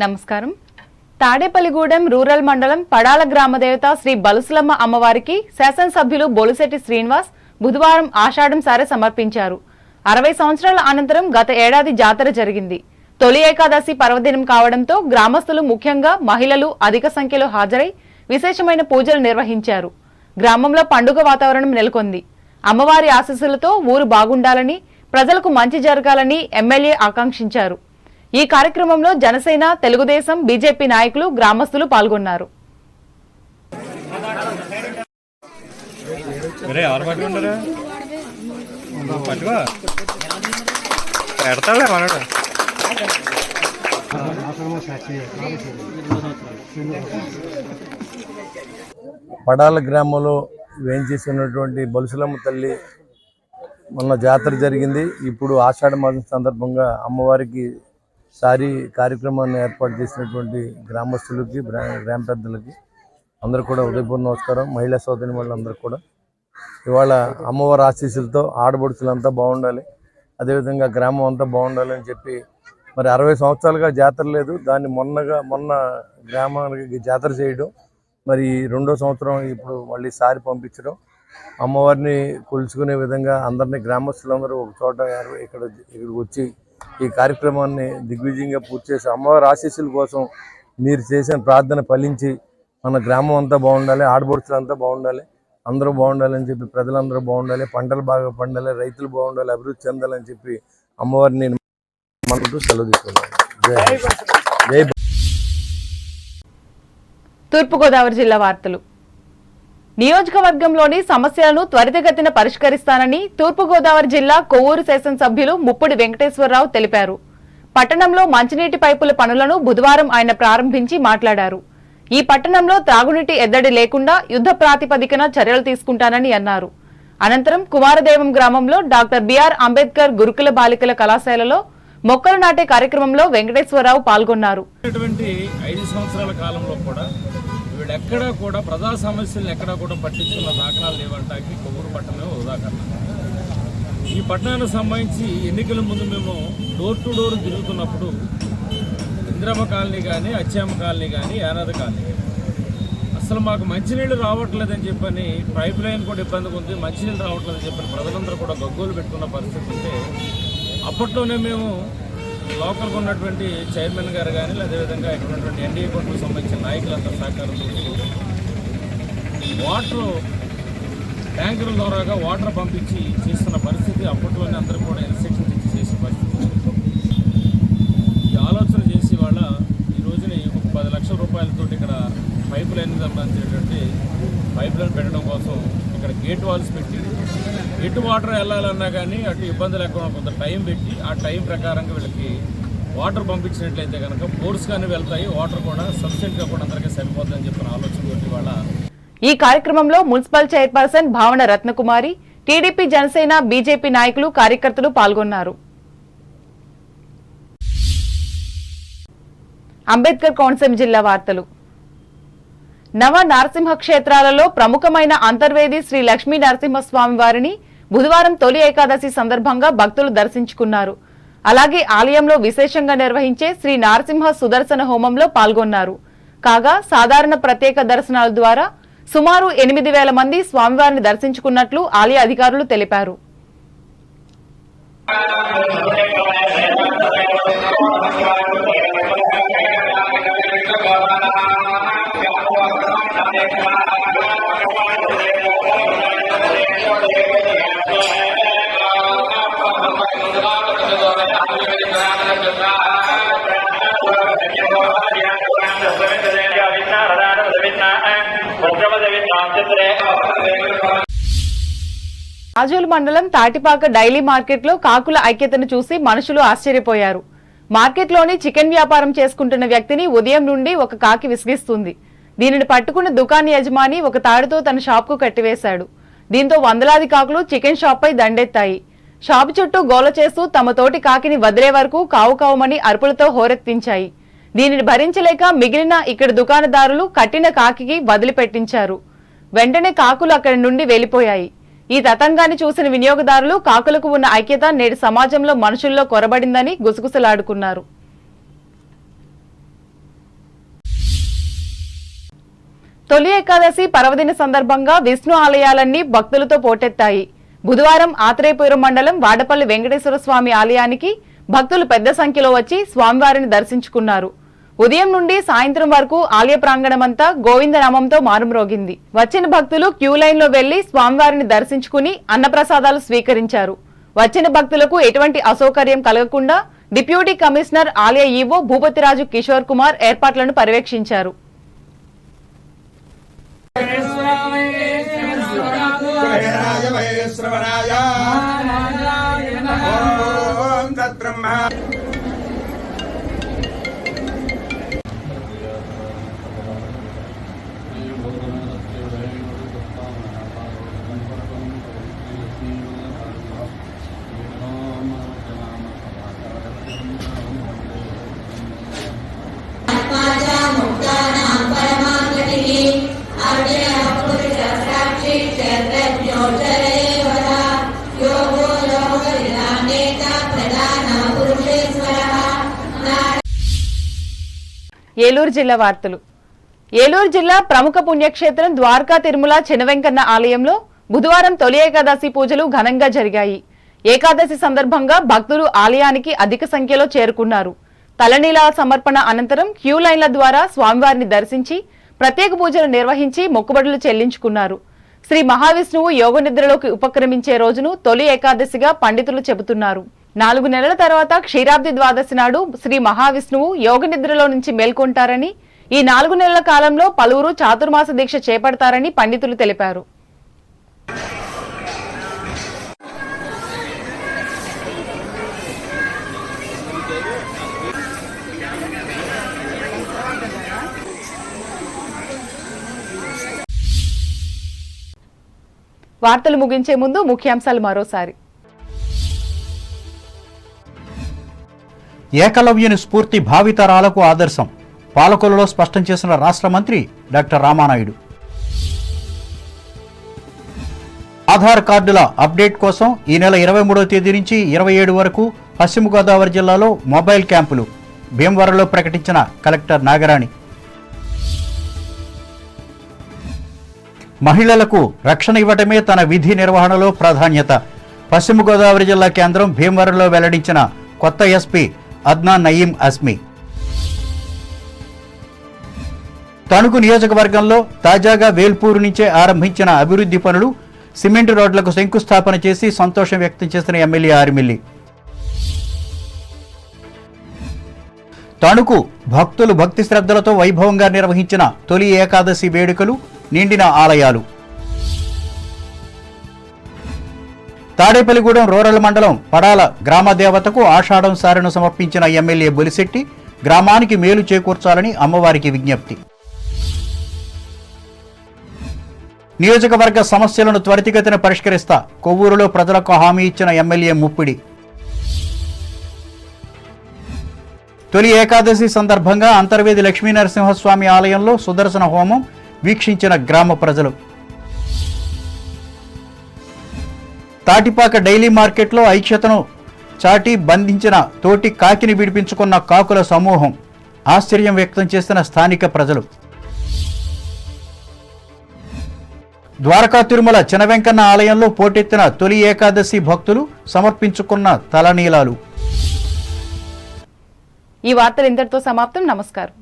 నమస్కారం. తాడేపల్లిగూడెం రూరల్ మండలం పడాల గ్రామదేవత శ్రీ బలుసులమ్మ అమ్మవారికి శాసనసభ్యులు బొలిశెట్టి శ్రీనివాస్ బుధవారం ఆషాఢం సారె సమర్పించారు. 60 సంవత్సరాల అనంతరం గత ఏడాది జాతర జరిగింది. తొలి ఏకాదశి పర్వదినం కావడంతో గ్రామస్తులు ముఖ్యంగా మహిళలు అధిక సంఖ్యలో హాజరై విశేషమైన పూజలు నిర్వహించారు. గ్రామంలో పండుగ వాతావరణం నెలకొంది. అమ్మవారి ఆశీస్సులతో ఊరు బాగుండాలని, ప్రజలకు మంచి జరగాలని ఎమ్మెల్యే ఆకాంక్షించారు. ఈ కార్యక్రమంలో జనసేన, తెలుగుదేశం, బీజేపీ నాయకులు, గ్రామస్తులు పాల్గొన్నారు. పడాల గ్రామంలో వేయించేసినటువంటి బలుసులమ్మ తల్లి మొన్న జాతర జరిగింది. ఇప్పుడు ఆషాఢ మాసం సందర్భంగా అమ్మవారికి సారి కార్యక్రమాన్ని ఏర్పాటు చేసినటువంటి గ్రామస్తులకి, గ్రామ పెద్దలకి అందరూ కూడా ఉదయపూర్వ నమస్కారం. మహిళా సోదరి వాళ్ళందరూ కూడా ఇవాళ అమ్మవారి ఆశీస్సులతో ఆడబడుచులంతా బాగుండాలి, అదేవిధంగా గ్రామం అంతా బాగుండాలి అని చెప్పి మరి 60 సంవత్సరాలుగా జాతర లేదు. దాన్ని మొన్న గ్రామానికి జాతర చేయడం, మరి 2వ సంవత్సరం ఇప్పుడు మళ్ళీ సారి పంపించడం, అమ్మవారిని కొలుచుకునే విధంగా అందరినీ గ్రామస్తులందరూ ఒక చోట ఇక్కడికి వచ్చి ఈ కార్యక్రమాన్ని దిగ్విజయంగా పూర్తి చేసి అమ్మవారి ఆశీస్సుల కోసం మీరు చేసిన ప్రార్థన ఫలించి మన గ్రామం అంతా బాగుండాలి, ఆడబడుచులంతా బాగుండాలి, అందరూ బాగుండాలని చెప్పి, ప్రజలందరూ బాగుండాలి, పంటలు బాగా పండాలి, రైతులు బాగుండాలి, అభివృద్ధి చెందాలని చెప్పి అమ్మవారిని మనకు సెలవు తీసుకున్నాను. తూర్పుగోదావరి జిల్లా వార్తలు. నియోజకవర్గంలోని సమస్యలను త్వరితగతిన పరిష్కరిస్తానని తూర్పుగోదావరి జిల్లా కొవ్వూరు శాసనసభ్యులు ముప్పుడి వెంకటేశ్వరరావు తెలిపారు. పట్టణంలో మంచినీటి పైపుల పనులను బుధవారం ఆయన ప్రారంభించి మాట్లాడారు. ఈ పట్టణంలో త్రాగునీటి ఎద్దడి లేకుండా యుద్ధ ప్రాతిపదికన చర్యలు తీసుకుంటానని అన్నారు. అనంతరం కుమారదేవం గ్రామంలో డాక్టర్ బిఆర్ అంబేద్కర్ గురుకుల బాలికల కళాశాలలో మొక్కలు నాటే కార్యక్రమంలో వెంకటేశ్వరరావు పాల్గొన్నారు. 5 సంవత్సరాల కాలంలో కూడా వీళ్ళెక్కడా కూడా ప్రజా సమస్యలను ఎక్కడా కూడా పట్టించుకున్న దాఖలాలు లేవంటానికి కొవ్వూరు పట్టణమే ఉదాహరణ. ఈ పట్టణానికి సంబంధించి ఎన్నికల ముందు మేము డోర్ టు డోర్ తిరుగుతున్నప్పుడు ఇంద్రమ్మ కాలనీ కానీ, అచ్చామ్మ కాలనీ కానీ, యానాద కాలనీ అసలు మాకు మంచినీళ్ళు రావట్లేదని చెప్పని, పైప్ లైన్ కూడా ఇబ్బందిగా ఉంది, మంచినీళ్ళు రావట్లేదని చెప్పని ప్రజలందరూ కూడా గగ్గోలు పెట్టుకున్న పరిస్థితి ఉంటే అప్పట్లోనే మేము లోకల్గా ఉన్నటువంటి చైర్మన్ గారు కానీ, అదేవిధంగా ఇక్కడ ఉన్నటువంటి ఎన్డీఏ కోర్టుకు సంబంధించిన నాయకులంతా సహకారంతో వాటర్ ట్యాంకర్ల ద్వారాగా వాటర్ పంపించి చేస్తున్న పరిస్థితి అప్పట్లోనే అందరూ కూడా ఇన్స్ట్రక్షన్స్ ఇచ్చి చేసే పరిస్థితి. ఈ ఆలోచన చేసి వాళ్ళ ఈ రోజుని ఒక 10 లక్షల రూపాయలతో ఇక్కడ పైప్ లైన్ సంబంధించినటువంటి పైప్ లైన్ పెట్టడం కోసం ఇక్కడ గేట్ వాల్స్ పెట్టి ఎటు వాటర్ వెళ్ళాలన్నా కానీ అటు ఇబ్బంది లేకుండా కొంత టైం పెట్టి ఆ టైం ప్రకారంగా వీళ్ళకి వాటర్ పంపించినట్లయితే కనుక బోర్స్ కానీ వెళ్తాయి, వాటర్ కూడా సఫిషియెంట్గా కూడా అందరికీ సరిపోతుందని చెప్పిన ఆలోచన వాళ్ళ. ఈ కార్యక్రమంలో మున్సిపల్ చైర్పర్సన్ భావన రత్నకుమారి, టీడీపీ, జనసేన, బీజేపీ నాయకులు, కార్యకర్తలు పాల్గొన్నారు. అంబేద్కర్ కోనసీమ జిల్లా వార్తలు. నవ నరసింహ క్షేత్రాలలో ప్రముఖమైన అంతర్వేది శ్రీ లక్ష్మీ నరసింహస్వామి వారిని బుధవారం తొలి ఏకాదశి సందర్భంగా భక్తులు దర్శించుకున్నారు. అలాగే ఆలయంలో విశేషంగా నిర్వహించే శ్రీ నరసింహ సుదర్శన హోమంలో పాల్గొన్నారు. కాగా సాధారణ ప్రత్యేక దర్శనాల ద్వారా సుమారు 8,000 మంది స్వామివారిని దర్శించుకున్నట్లు ఆలయ అధికారులు తెలిపారు. రాజోలు మండలం తాటిపాక డైలీ మార్కెట్ లో కాకుల ఐక్యతను చూసి మనుషులు ఆశ్చర్యపోయారు. మార్కెట్లోని చికెన్ వ్యాపారం చేసుకుంటున్న వ్యక్తిని ఉదయం నుండి ఒక కాకి విసిగిస్తుంది. దీనిని పట్టుకున్న దుకాణ యజమాని ఒక తాడుతో తన షాప్ కు కట్టివేశాడు. దీంతో వందలాది కాకులు చికెన్ షాప్ పై దండెత్తాయి. షాపు చుట్టూ గోల చేస్తూ తమ తోటి కాకిని వదిలే వరకు కావు కావుమని అరుపులతో హోరెత్తించాయి. దీనిని భరించలేక మిగిలిన ఇక్కడి దుకాణదారులు కట్టిన కాకికి వదిలిపెట్టించారు. వెంటనే కాకులు అక్కడి నుండి వెళ్లిపోయాయి. ఈ తతంగాన్ని చూసిన వినియోగదారులు కాకులకు ఉన్న ఐక్యత నేడు సమాజంలో మనుషుల్లో కొరబడిందని గుసగుసలాడుకున్నారు. తొలి ఏకాదశి పర్వదిన సందర్భంగా విష్ణు ఆలయాలన్నీ భక్తులతో పోటెత్తాయి. బుధవారం ఆత్రేయపురం మండలం వాడపల్లి వెంకటేశ్వర స్వామి ఆలయానికి భక్తులు పెద్ద సంఖ్యలో వచ్చి స్వామివారిని దర్శించుకున్నారు. ఉదయం నుండి సాయంత్రం వరకు ఆలయ ప్రాంగణమంతా గోవిందనామంతో మారుమ్రోగింది. వచ్చిన భక్తులు క్యూ లైన్ లో వెళ్లి స్వామివారిని దర్శించుకుని అన్నప్రసాదాలు స్వీకరించారు. వచ్చిన భక్తులకు ఎటువంటి అసౌకర్యం కలగకుండా డిప్యూటీ కమిషనర్ ఆలయ ఈవో భూపతిరాజు కిషోర్ కుమార్ ఏర్పాట్లను పర్యవేక్షించారు. ఏలూరు జిల్లా వార్తలు. ఏలూరు జిల్లా ప్రముఖ పుణ్యక్షేత్రం ద్వారకా తిరుమల చెనవెంకన్న ఆలయంలో బుధవారం తొలి ఏకాదశి పూజలు ఘనంగా జరిగాయి. ఏకాదశి సందర్భంగా భక్తులు ఆలయానికి అధిక సంఖ్యలో చేరుకున్నారు. తలనీలాల సమర్పణ అనంతరం క్యూ లైన్ల ద్వారా స్వామివారిని దర్శించి ప్రత్యేక పూజలు నిర్వహించి మొక్కుబడులు చెల్లించుకున్నారు. శ్రీ మహావిష్ణువు యోగ నిద్రలోకి ఉపక్రమించే రోజును తొలి ఏకాదశిగా పండితులు చెబుతున్నారు. 4 నెలల తర్వాత క్షీరాబ్ది ద్వాదశి నాడు శ్రీ మహావిష్ణువు యోగ నిద్రలో నుంచి మేల్కొంటారని, ఈ 4 నెలల కాలంలో పలువురు చాతుర్మాస దీక్ష చేపడతారని పండితులు తెలిపారు. వార్తలు ముగించే ముందు ముఖ్యాంశాలు మరోసారి. ఏకలవ్యుని స్ఫూర్తి భావితరాలకు ఆదర్శం, పాలకులలో స్పష్టం చేసిన రాష్ట్ర మంత్రి డాక్టర్ రామానాయుడు. ఆధార్ కార్డుల అప్డేట్ కోసం ఈ నెల 23వ తేదీ నుంచి 27 వరకు పశ్చిమ గోదావరి జిల్లాలో మొబైల్ క్యాంపులు, భీమవరంలో ప్రకటించిన కలెక్టర్ నాగరాణి. మహిళలకు రక్షణ ఇవ్వటమే తన విధి నిర్వహణలో ప్రాధాన్యత, పశ్చిమ గోదావరి జిల్లా కేంద్రం భీమవరంలో వెల్లడించిన కొత్త ఎస్పీ అద్నాన్ నయీం అస్మి. తణుకు నియోజకవర్గంలో తాజాగా వేల్పూరు నుంచే ఆరంభించిన అభివృద్ధి పనులు, సిమెంట్ రోడ్లకు శంకుస్థాపన చేసి సంతోషం వ్యక్తం చేసిన ఎమ్మెల్యే ఆర్మిల్లి. తణుకు భక్తులు భక్తి శ్రద్ధలతో వైభవంగా నిర్వహించిన తొలి ఏకాదశి వేడుకలు, నిండిన ఆలయాలు. తాడేపల్లిగూడెం రూరల్ మండలం పడాల గ్రామ దేవతకు ఆషాఢం సారెను సమర్పించిన ఎమ్మెల్యే బొలిశెట్టి, గ్రామానికి మేలు చేకూర్చాలని అమ్మవారికి విజ్ఞప్తి. నియోజకవర్గ సమస్యలను త్వరితగతిన పరిష్కరిస్తా, కొవ్వూరులో ప్రజలకు హామీ ఇచ్చిన ఎమ్మెల్యే ముప్పిడి. తొలి ఏకాదశి సందర్భంగా అంతర్వేది లక్ష్మీనరసింహస్వామి ఆలయంలో సుదర్శన హోమం వీక్షించిన గ్రామ ప్రజలు. తాటిపాక డైలీ మార్కెట్లో ఐక్యతను చాటి బంధించిన తోటి కాకిని విడిపించుకున్న కాకుల సమూహం, ఆశ్చర్యం వ్యక్తం చేసిన స్థానిక ప్రజలు. ద్వారకా తిరుమల చెనవెంకన్న ఆలయంలో పోటెత్తిన తొలి ఏకాదశి భక్తులు సమర్పించుకున్న తలనీలాలు. ఈ వార్తలు ఇంతటితో సమాప్తం. నమస్కారం.